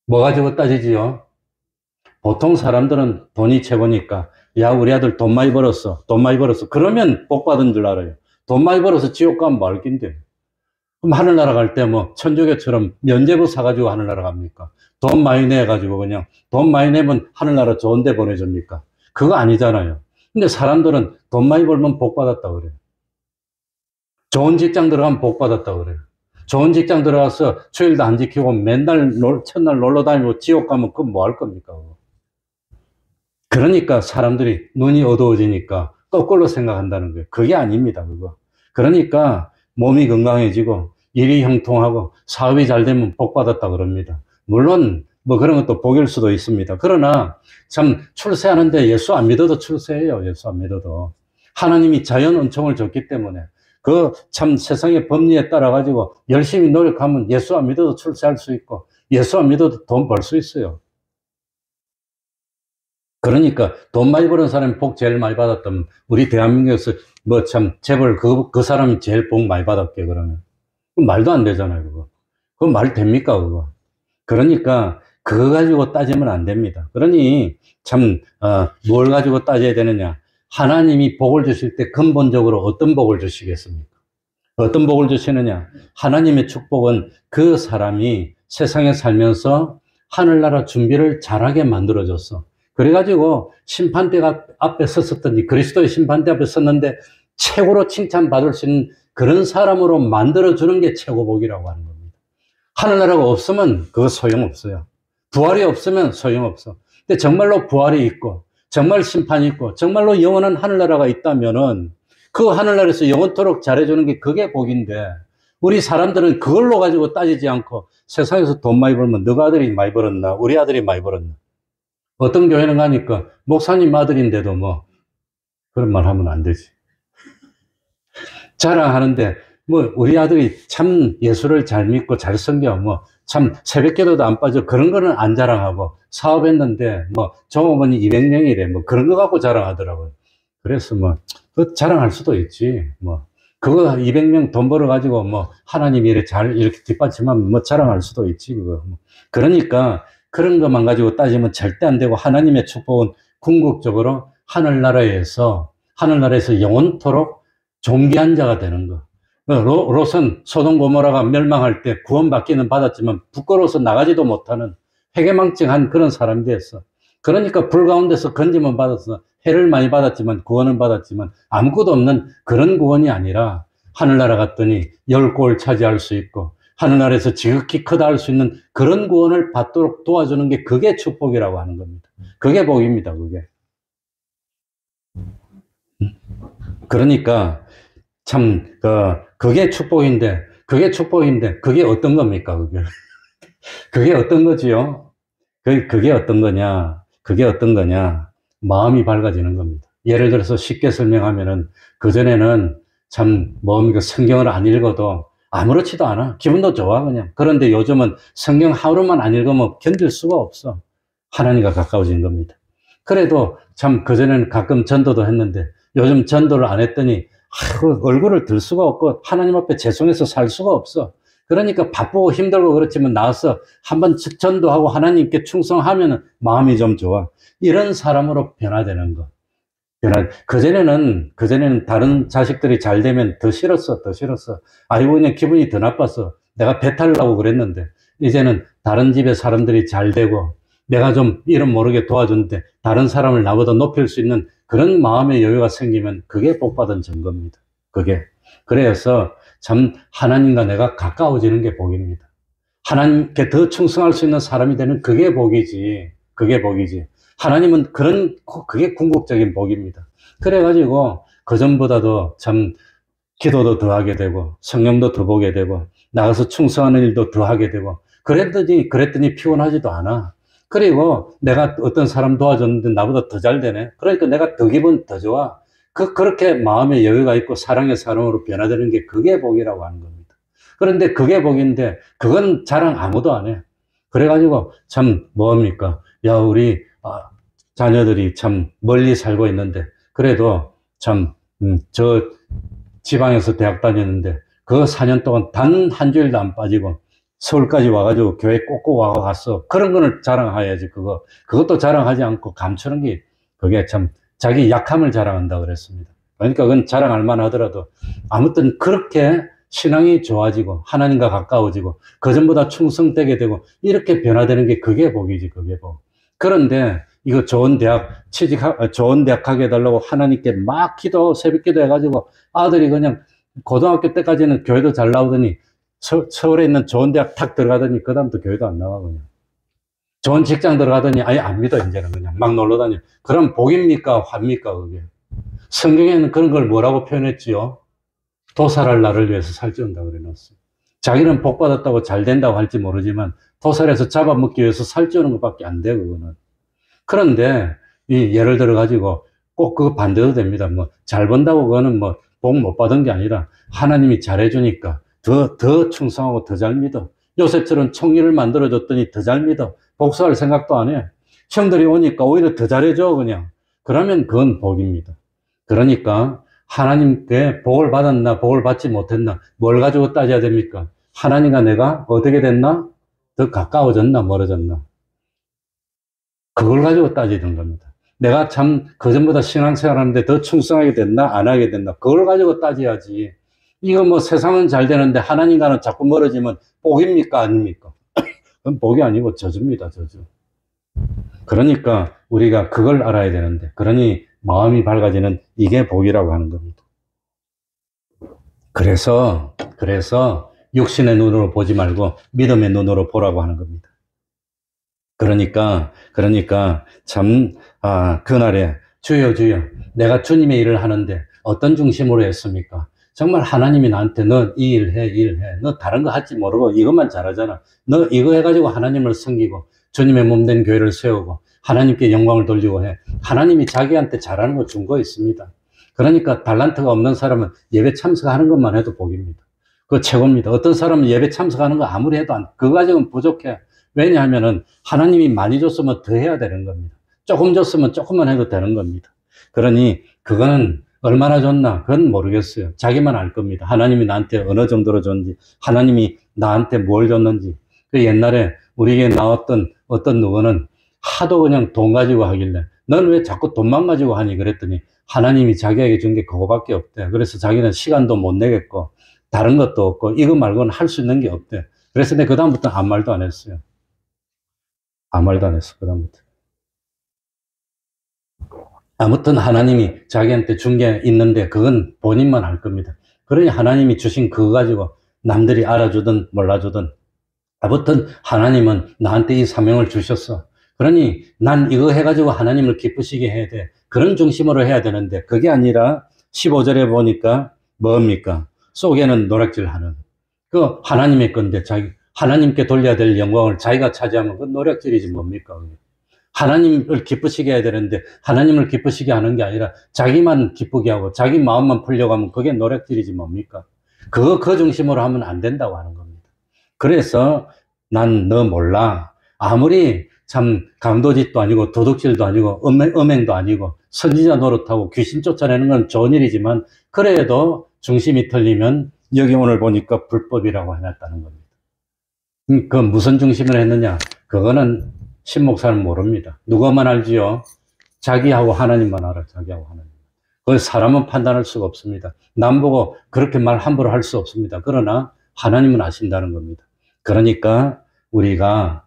뭐 가지고 따지지요? 보통 사람들은 돈이 최고니까 야 우리 아들 돈 많이 벌었어. 그러면 복 받은 줄 알아요. 돈 많이 벌어서 지옥 가면 말긴데. 그럼 하늘나라 갈 때 뭐 천주교처럼 면제부 사가지고 하늘나라 갑니까? 돈 많이 내가지고 그냥 돈 많이 내면 하늘나라 좋은 데 보내줍니까? 그거 아니잖아요. 근데 사람들은 돈 많이 벌면 복 받았다 그래요. 좋은 직장 들어가면 복 받았다 그래요. 좋은 직장 들어가서 주일도 안 지키고 맨날 첫날 놀러 다니고 지옥 가면 그건 뭐 할 겁니까? 그러니까 사람들이 눈이 어두워지니까 거꾸로 생각한다는 거예요. 그게 아닙니다, 그거. 그러니까 몸이 건강해지고 일이 형통하고 사업이 잘 되면 복 받았다 그럽니다. 물론 뭐 그런 것도 복일 수도 있습니다. 그러나 참 출세하는데 예수 안 믿어도 출세해요. 예수 안 믿어도. 하나님이 자연 은총을 줬기 때문에 그 참 세상의 법리에 따라 가지고 열심히 노력하면 예수 안 믿어도 출세할 수 있고 예수 안 믿어도 돈 벌 수 있어요. 그러니까 돈 많이 버는 사람이 복 제일 많이 받았다면 우리 대한민국에서 뭐 참 재벌 그 사람이 제일 복 많이 받았게 그러면 말도 안 되잖아요. 그거 말 됩니까 그거? 그러니까 그거 가지고 따지면 안 됩니다. 그러니 참 뭘 가지고 따져야 되느냐? 하나님이 복을 주실 때 근본적으로 어떤 복을 주시겠습니까? 어떤 복을 주시느냐? 하나님의 축복은 그 사람이 세상에 살면서 하늘나라 준비를 잘하게 만들어줬어. 그래가지고 심판대 앞에 섰었더니 그리스도의 심판대 앞에 섰는데 최고로 칭찬받을 수 있는 그런 사람으로 만들어주는 게 최고복이라고 하는 겁니다. 하늘나라가 없으면 그거 소용없어요. 부활이 없으면 소용없어. 근데 정말로 부활이 있고 정말 심판이 있고 정말로 영원한 하늘나라가 있다면은 그 하늘나라에서 영원토록 잘해주는 게 그게 복인데 우리 사람들은 그걸로 가지고 따지지 않고 세상에서 돈 많이 벌면 너가 아들이 많이 벌었나 우리 아들이 많이 벌었나 어떤 교회는 가니까 목사님 아들인데도 뭐 그런 말 하면 안 되지. 자랑하는데 뭐 우리 아들이 참 예수를 잘 믿고 잘 섬겨 뭐 참 새벽기도도 안 빠져 그런 거는 안 자랑하고 사업했는데 뭐 종업원이 200명이래 뭐 그런 거 갖고 자랑하더라고요. 그래서 뭐 그 자랑할 수도 있지 뭐 그거 200명 돈 벌어 가지고 뭐 하나님이 이렇게 뒷받침하면 뭐 자랑할 수도 있지 그거. 그러니까 그런 것만 가지고 따지면 절대 안 되고 하나님의 축복은 궁극적으로 하늘나라에서 영원토록 존귀한 자가 되는 거. 롯은 소돔 고모라가 멸망할 때 구원받기는 받았지만 부끄러워서 나가지도 못하는 회개망증한 그런 사람이 됐어. 그러니까 불 가운데서 건짐은 받았어. 해를 많이 받았지만 구원은 받았지만 아무것도 없는 그런 구원이 아니라 하늘나라 갔더니 10골 차지할 수 있고 하늘나라에서 지극히 크다 할 수 있는 그런 구원을 받도록 도와주는 게 그게 축복이라고 하는 겁니다. 그게 복입니다. 그러니까 참 그게 축복인데 그게 어떤 겁니까? 그게 어떤 거지요? 그게 어떤 거냐? 그게 어떤 거냐? 마음이 밝아지는 겁니다. 예를 들어서 쉽게 설명하면은, 그전에는 참, 뭡니까, 성경을 안 읽어도 아무렇지도 않아. 기분도 좋아, 그냥. 그런데 요즘은 성경 하루만 안 읽으면 견딜 수가 없어. 하나님과 가까워진 겁니다. 그래도 참, 그전에는 가끔 전도도 했는데, 요즘 전도를 안 했더니, 얼굴을 들 수가 없고, 하나님 앞에 죄송해서 살 수가 없어. 그러니까 바쁘고 힘들고 그렇지만 나와서 한번 전도하고 하나님께 충성하면 마음이 좀 좋아. 이런 사람으로 변화되는 거. 그전에는 다른 자식들이 잘 되면 더 싫었어. 아이고, 그냥 기분이 더 나빴어. 내가 배탈나고 그랬는데, 이제는 다른 집에 사람들이 잘 되고, 내가 좀 이름 모르게 도와줬는데, 다른 사람을 나보다 높일 수 있는 그런 마음의 여유가 생기면 그게 복받은 증거입니다. 그게. 그래서 참 하나님과 내가 가까워지는 게 복입니다. 하나님께 더 충성할 수 있는 사람이 되는 그게 복이지. 그게 복이지. 하나님은 그게 궁극적인 복입니다. 그래가지고, 그전보다도 참, 기도도 더 하게 되고, 성령도 더 보게 되고, 나가서 충성하는 일도 더 하게 되고, 그랬더니 피곤하지도 않아. 그리고 내가 어떤 사람 도와줬는데 나보다 더 잘 되네. 그러니까 내가 더 기분 더 좋아. 그렇게 마음의 여유가 있고 사랑의 사람으로 변화되는 게 그게 복이라고 하는 겁니다. 그런데 그게 복인데, 그건 자랑 아무도 안 해. 그래가지고, 참, 뭡니까? 야, 우리, 자녀들이 참 멀리 살고 있는데, 그래도 참, 저 지방에서 대학 다녔는데, 그 4년 동안 단 한 주일도 안 빠지고, 서울까지 와가지고 교회 꼭꼭 와갔어. 그런 거는 자랑해야지, 그것도 자랑하지 않고 감추는 게, 그게 참, 자기 약함을 자랑한다 그랬습니다. 그러니까 그건 자랑할 만하더라도, 아무튼 그렇게 신앙이 좋아지고, 하나님과 가까워지고, 그전보다 충성되게 되고, 이렇게 변화되는 게 그게 복이지, 그게 복. 그런데, 이거 좋은 대학 가게 해달라고 하나님께 막 새벽 기도 해가지고, 아들이 그냥 고등학교 때까지는 교회도 잘 나오더니, 서울에 있는 좋은 대학 탁 들어가더니, 그다음부터 교회도 안 나와, 그냥. 좋은 직장 들어가더니, 아예 안 믿어, 이제는 그냥. 막 놀러 다녀. 그럼 복입니까? 화입니까, 그게? 성경에는 그런 걸 뭐라고 표현했지요? 도살할 나를 위해서 살찌운다 그래 놨어요. 자기는 복 받았다고 잘 된다고 할지 모르지만, 도살해서 잡아먹기 위해서 살찌우는 것밖에 안 돼, 그거는. 그런데, 예를 들어가지고, 꼭 그거 반대도 됩니다. 잘 번다고 그거는 복 못 받은 게 아니라, 하나님이 잘해주니까, 더 충성하고 더 잘 믿어. 요셉처럼 총리를 만들어줬더니 더 잘 믿어. 복수할 생각도 안 해. 형들이 오니까 오히려 더 잘해줘, 그냥. 그러면 그건 복입니다. 그러니까, 하나님께 복을 받았나, 복을 받지 못했나, 뭘 가지고 따져야 됩니까? 하나님과 내가 어떻게 됐나? 더 가까워졌나, 멀어졌나? 그걸 가지고 따지는 겁니다. 내가 참 그전보다 신앙생활 하는데 더 충성하게 됐나, 안 하게 됐나? 그걸 가지고 따져야지. 이거 세상은 잘 되는데 하나님과는 자꾸 멀어지면 복입니까, 아닙니까? 그건 복이 아니고 저주입니다, 저주. 그러니까 우리가 그걸 알아야 되는데, 그러니 마음이 밝아지는 이게 복이라고 하는 겁니다. 그래서 육신의 눈으로 보지 말고 믿음의 눈으로 보라고 하는 겁니다. 그러니까 참, 그날에 주여, 내가 주님의 일을 하는데 어떤 중심으로 했습니까? 정말 하나님이 나한테 너 이 일 해. 너 다른 거 할지 모르고 이것만 잘하잖아. 너 이거 해가지고 하나님을 섬기고 주님의 몸된 교회를 세우고 하나님께 영광을 돌리고 해. 하나님이 자기한테 잘하는 거 준 거 있습니다. 그러니까 달란트가 없는 사람은 예배 참석하는 것만 해도 복입니다. 그거 최고입니다. 어떤 사람은 예배 참석하는 거 아무리 해도 그거 가지고는 부족해. 왜냐하면은 하나님이 많이 줬으면 더 해야 되는 겁니다. 조금 줬으면 조금만 해도 되는 겁니다. 그러니 그거는 얼마나 줬나 그건 모르겠어요. 자기만 알 겁니다. 하나님이 나한테 어느 정도로 줬는지, 하나님이 나한테 뭘 줬는지. 그 옛날에 우리에게 나왔던 어떤 누구는 하도 그냥 돈 가지고 하길래 넌 왜 자꾸 돈만 가지고 하니 그랬더니 하나님이 자기에게 준 게 그거밖에 없대. 그래서 자기는 시간도 못 내겠고 다른 것도 없고 이거 말고는 할 수 있는 게 없대. 그래서 내가 그다음부터 아무 말도 안 했어요. 아무 말도 안 했어, 그다음부터. 아무튼 하나님이 자기한테 준 게 있는데 그건 본인만 알 겁니다. 그러니 하나님이 주신 그거 가지고 남들이 알아주든 몰라주든 아무튼 하나님은 나한테 이 사명을 주셨어. 그러니 난 이거 해가지고 하나님을 기쁘시게 해야 돼. 그런 중심으로 해야 되는데 그게 아니라 15절에 보니까 뭡니까? 속에는 노략질 하는. 그 하나님의 건데 하나님께 돌려야 될 영광을 자기가 차지하면 그 노력질이지 뭡니까? 하나님을 기쁘시게 해야 되는데 하나님을 기쁘시게 하는 게 아니라 자기만 기쁘게 하고 자기 마음만 풀려고 하면 그게 노력질이지 뭡니까? 그 중심으로 하면 안 된다고 하는 겁니다. 그래서 난 너 몰라. 아무리 참 강도짓도 아니고 도둑질도 아니고 음행도 아니고 선지자 노릇하고 귀신 쫓아내는 건 좋은 일이지만 그래도 중심이 틀리면 여기 오늘 보니까 불법이라고 해놨다는 겁니다. 그 무슨 중심을 했느냐? 그거는 신목사는 모릅니다. 누가만 알지요? 자기하고 하나님만 알아. 자기하고 하나님. 그 사람은 판단할 수가 없습니다. 남 보고 그렇게 말 함부로 할 수 없습니다. 그러나 하나님은 아신다는 겁니다. 그러니까 우리가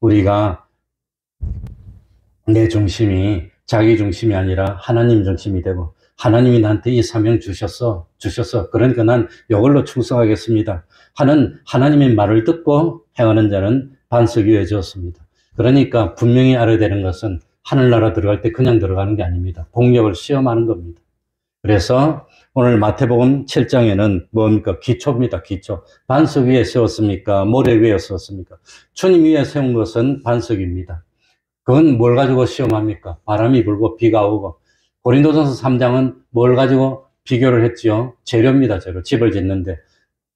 우리가 내 중심이 자기 중심이 아니라 하나님 중심이 되고 하나님이 나한테 이 사명 주셨어. 그러니까 난 이걸로 충성하겠습니다 하는 하나님의 말을 듣고 행하는 자는 반석 위에 지었습니다. 그러니까 분명히 알아야 되는 것은 하늘나라 들어갈 때 그냥 들어가는 게 아닙니다. 복력을 시험하는 겁니다. 그래서 오늘 마태복음 7장에는 뭡니까? 기초입니다. 기초. 반석 위에 세웠습니까? 모래 위에 세웠습니까? 주님 위에 세운 것은 반석입니다. 그건 뭘 가지고 시험합니까? 바람이 불고 비가 오고. 고린도전서 3장은 뭘 가지고 비교를 했지요? 재료입니다. 재료. 집을 짓는데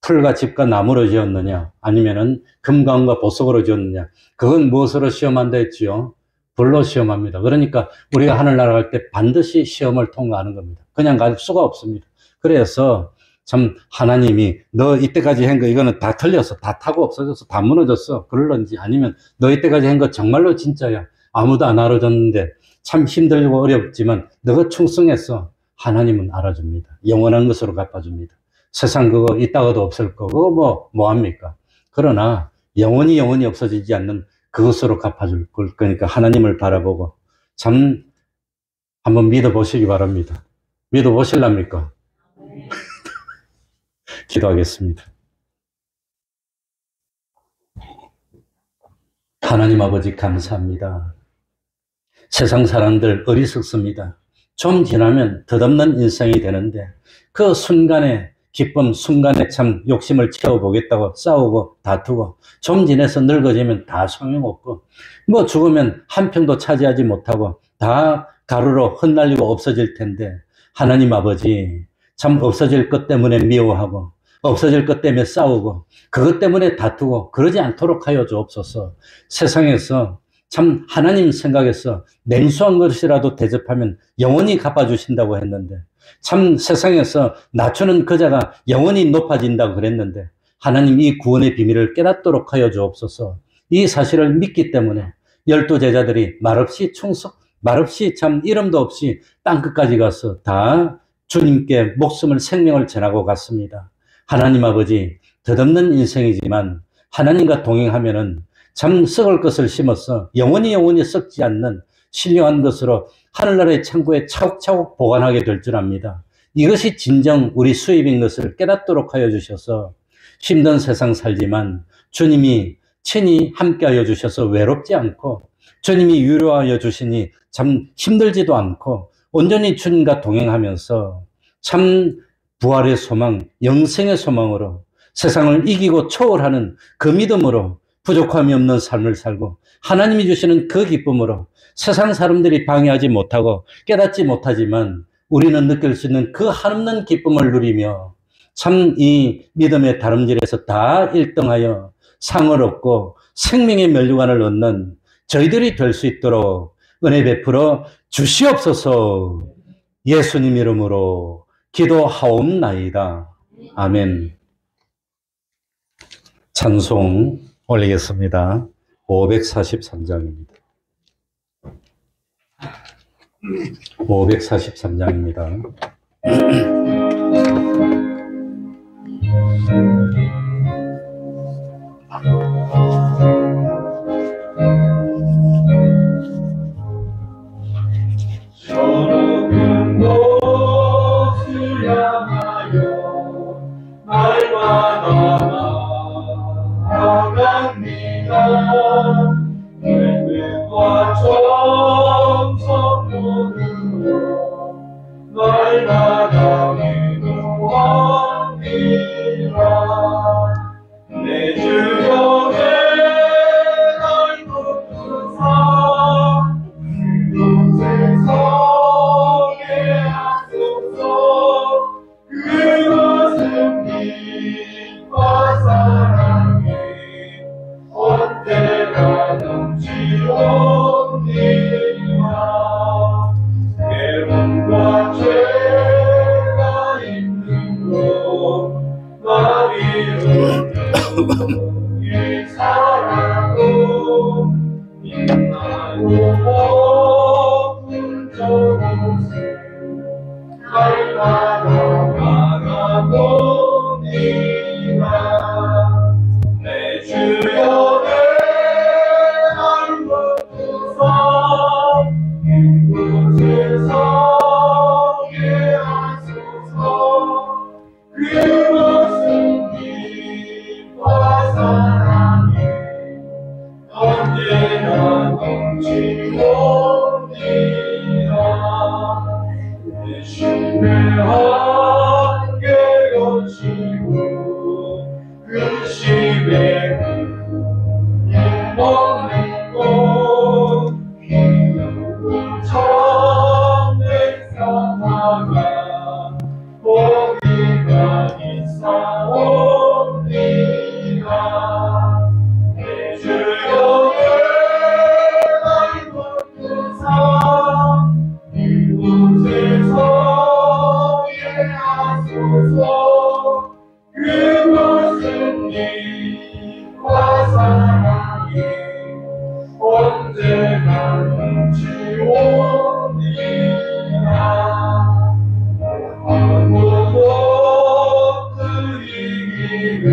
풀과 집과 나무로 지었느냐 아니면은 금과 은과 보석으로 지었느냐, 그건 무엇으로 시험한다 했지요? 불로 시험합니다. 그러니까 우리가 하늘나라 갈 때 반드시 시험을 통과하는 겁니다. 그냥 갈 수가 없습니다. 그래서 참 하나님이 너 이때까지 한 거 이거는 다 틀렸어, 다 타고 없어졌어, 다 무너졌어 그럴런지, 아니면 너 이때까지 한 거 정말로 진짜야, 아무도 안 알아줬는데 참 힘들고 어렵지만 너가 충성했어, 하나님은 알아줍니다. 영원한 것으로 갚아줍니다. 세상 그거 있다가도 없을 거고 뭐 합니까? 그러나 영원히 없어지지 않는 그것으로 갚아줄 거니까 하나님을 바라보고 참 한번 믿어보시기 바랍니다. 믿어보실랍니까? 기도하겠습니다. 하나님 아버지 감사합니다. 세상 사람들 어리석습니다. 좀 지나면 덧없는 인생이 되는데 그 순간에 기쁨, 순간에 참 욕심을 채워보겠다고 싸우고 다투고 좀 지내서 늙어지면 다 소용없고 뭐 죽으면 한 평도 차지하지 못하고 다 가루로 흩날리고 없어질 텐데 하나님 아버지 참 없어질 것 때문에 미워하고 없어질 것 때문에 싸우고 그것 때문에 다투고 그러지 않도록 하여 주옵소서. 세상에서 참 하나님 생각에서 냉수한 것이라도 대접하면 영원히 갚아주신다고 했는데 참 세상에서 낮추는 그자가 영원히 높아진다고 그랬는데 하나님 이 구원의 비밀을 깨닫도록 하여 주옵소서. 이 사실을 믿기 때문에 12제자들이 말없이 말없이 참 이름도 없이 땅끝까지 가서 다 주님께 목숨을 생명을 전하고 갔습니다. 하나님 아버지 덧없는 인생이지만 하나님과 동행하면은 참 썩을 것을 심어서 영원히 썩지 않는 신령한 것으로 하늘나라의 창고에 차곡차곡 보관하게 될 줄 압니다. 이것이 진정 우리 수입인 것을 깨닫도록 하여 주셔서 힘든 세상 살지만 주님이 친히 함께하여 주셔서 외롭지 않고 주님이 위로하여 주시니 참 힘들지도 않고 온전히 주님과 동행하면서 참 부활의 소망, 영생의 소망으로 세상을 이기고 초월하는 그 믿음으로 부족함이 없는 삶을 살고 하나님이 주시는 그 기쁨으로 세상 사람들이 방해하지 못하고 깨닫지 못하지만 우리는 느낄 수 있는 그 한없는 기쁨을 누리며 참 이 믿음의 다름질에서 다 1등하여 상을 얻고 생명의 면류관을 얻는 저희들이 될 수 있도록 은혜 베풀어 주시옵소서. 예수님 이름으로 기도하옵나이다. 아멘. 찬송 올리겠습니다. 543장입니다. 543장입니다. 저녁은 곳을 향하여 날마다 나아갑니다. 기쁨과 정성 모두로 날마다 기도합니다. 때가 넘치옵니다. 괴로움과 죄가 있는 곳 마리로 이 사랑으로 빛나고 높은 저곳에 날마다 나가봅니다. 내 주여 내 날 붙드사 이곳에서 예하소서. 그것은 빛과 사랑이 언제나 넘치옵니다. 내 심의 한계 거치고 그 심의 힘없는 곳 힘없는 천백 사마가 거기가 있사옵니다. 내 주여 날 붙드사 이곳에서 예하소서. 그곳은 빛과 사랑이 언제나 넘치옵니다. 아무도 그 이기를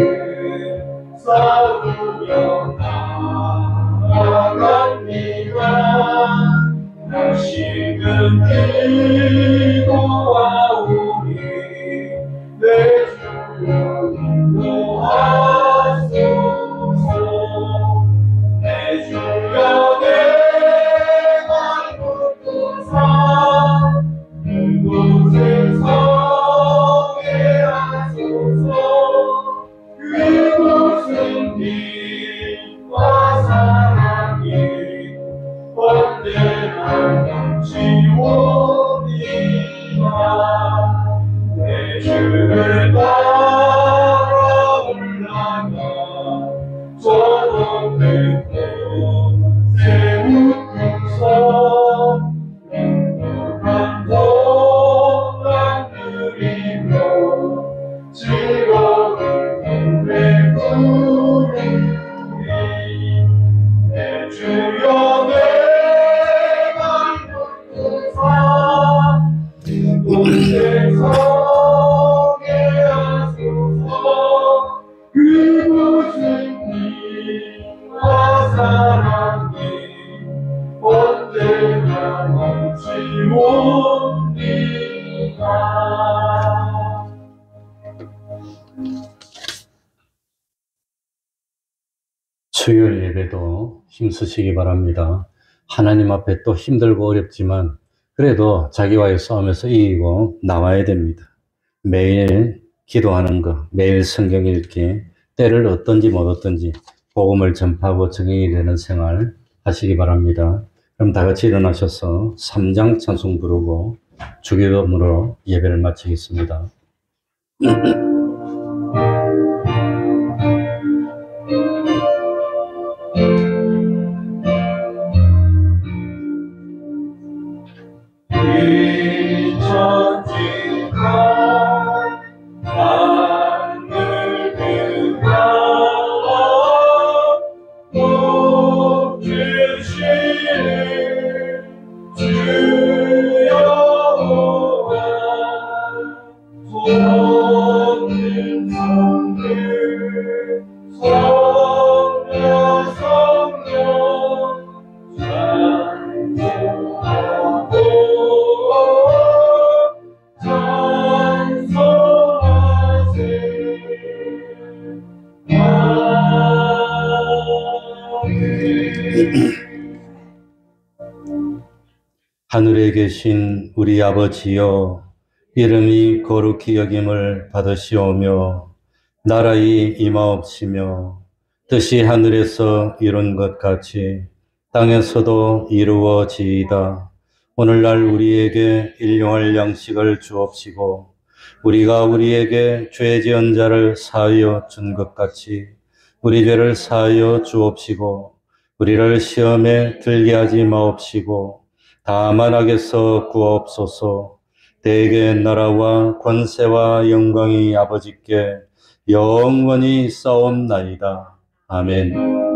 싸우며 나아갑니다. 다시금 기도하오니 내 주여 인도하소서. 내 주여 내말 붙드사 그곳에서 예하소서. 그곳은 빛과 사랑이 언제나 넘치옵니다. 내 주를 따라 올라가 저 높은 곳 세운 성 행복한 동안 누리며 즐거운 경배 부르리. 내 주여 내말 붙드사 이곳에서 예하소서. 그곳은 빛과 사랑이 언제나 넘치옵니다. 수요일 예배도 힘쓰시기 바랍니다. 하나님 앞에 또 힘들고 어렵지만 그래도 자기와의 싸움에서 이기고 나와야 됩니다. 매일 기도하는 것, 매일 성경 읽기, 때를 얻든지 못 얻든지 복음을 전파하고 증인이 되는 생활 하시기 바랍니다. 그럼 다 같이 일어나셔서 3장 찬송 부르고 주기도문으로 예배를 마치겠습니다. 하늘에 계신 우리 아버지여, 이름이 거룩히 여김을 받으시오며 나라의 임하옵시며 뜻이 하늘에서 이룬 것 같이 땅에서도 이루어지이다. 오늘날 우리에게 일용할 양식을 주옵시고 우리가 우리에게 죄 지은 자를 사하여 준 것 같이 우리 죄를 사하여 주옵시고 우리를 시험에 들게 하지 마옵시고 다만 악에서 구하옵소서. 대개 나라와 권세와 영광이 아버지께 영원히 싸움나이다. 아멘.